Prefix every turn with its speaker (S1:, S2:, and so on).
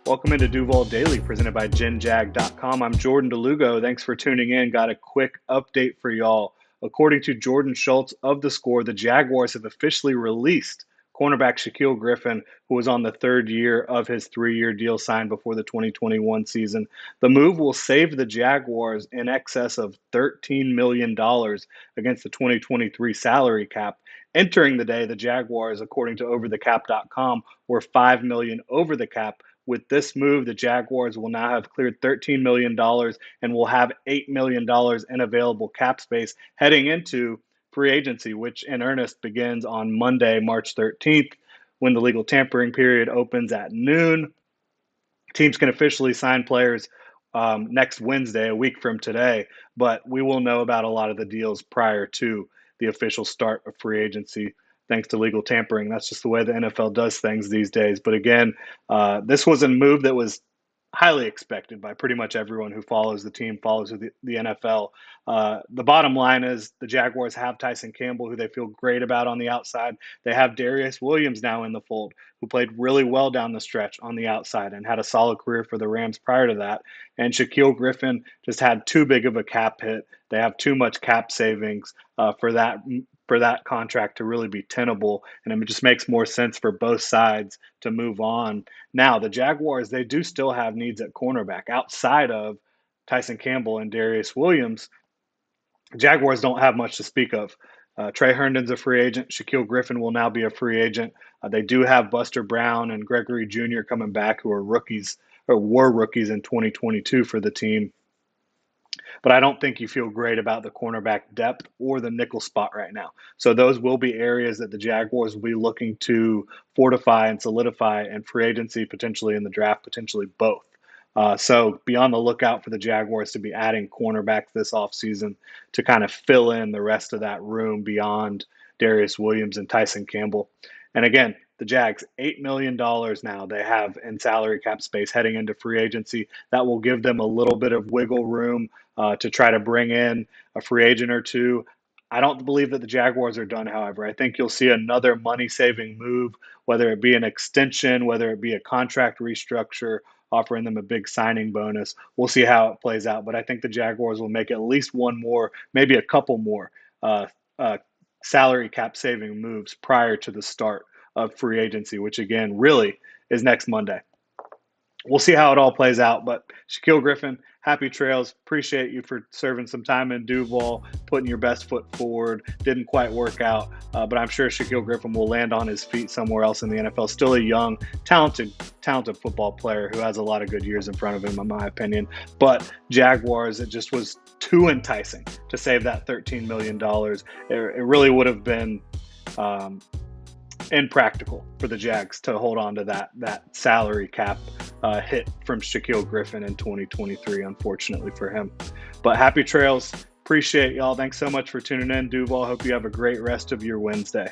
S1: Welcome into Duval Daily, presented by GenJag.com. I'm Jordan Lugo. Thanks for tuning in. Got a quick update for y'all. According to Jordan Schultz of The Score, the Jaguars have officially released cornerback Shaquill Griffin, who was on the third year of his three-year deal signed before the 2021 season. The move will save the Jaguars in excess of $13 million against the 2023 salary cap. Entering the day, the Jaguars, according to OverTheCap.com, were $5 million over the cap. With this move, the Jaguars will now have cleared $13 million and will have $8 million in available cap space heading into free agency, which in earnest begins on Monday, March 13th, when the legal tampering period opens at noon. Teams can officially sign players next Wednesday, a week from today, but we will know about a lot of the deals prior to the official start of free agency, thanks to legal tampering. That's just the way the NFL does things these days. But again, this was a move that was highly expected by pretty much everyone who follows the team, follows the NFL. The bottom line is the Jaguars have Tyson Campbell, who they feel great about on the outside. They have Darius Williams now in the fold, who played really well down the stretch on the outside and had a solid career for the Rams prior to that. And Shaquill Griffin just had too big of a cap hit. They have too much cap savings for that contract to really be tenable, and it just makes more sense for both sides to move on. Now, the Jaguars, they do still have needs at cornerback outside of Tyson Campbell and Darius Williams. Jaguars don't have much to speak of. Trey Herndon's a free agent. Shaquill Griffin will now be a free agent. They do have Buster Brown and Gregory Jr. coming back, who are rookies or were rookies in 2022 for the team. But I don't think you feel great about the cornerback depth or the nickel spot right now. So those will be areas that the Jaguars will be looking to fortify and solidify in free agency, potentially in the draft, potentially both. So be on the lookout for the Jaguars to be adding cornerbacks this offseason to kind of fill in the rest of that room beyond Darius Williams and Tyson Campbell. And again, the Jags, $8 million now they have in salary cap space heading into free agency. That will give them a little bit of wiggle room to try to bring in a free agent or two. I don't believe that the Jaguars are done, however. I think you'll see another money saving move, whether it be an extension, whether it be a contract restructure, offering them a big signing bonus. We'll see how it plays out. But I think the Jaguars will make at least one more, maybe a couple more uh, uh, salary cap saving moves prior to the start of free agency, which again really is next Monday. We'll see how it all plays out. But Shaquill Griffin, happy trails. Appreciate you for serving some time in Duval, putting your best foot forward. Didn't quite work out, but I'm sure Shaquill Griffin will land on his feet somewhere else in the NFL. Still a young, talented football player who has a lot of good years in front of him, in my opinion. But Jaguars, it just was too enticing to save that $13 million. It really would have been impractical for the Jags to hold on to that salary cap hit from Shaquill Griffin in 2023, unfortunately for him. But happy trails. Appreciate y'all. Thanks so much for tuning in, Duval. Hope you have a great rest of your Wednesday.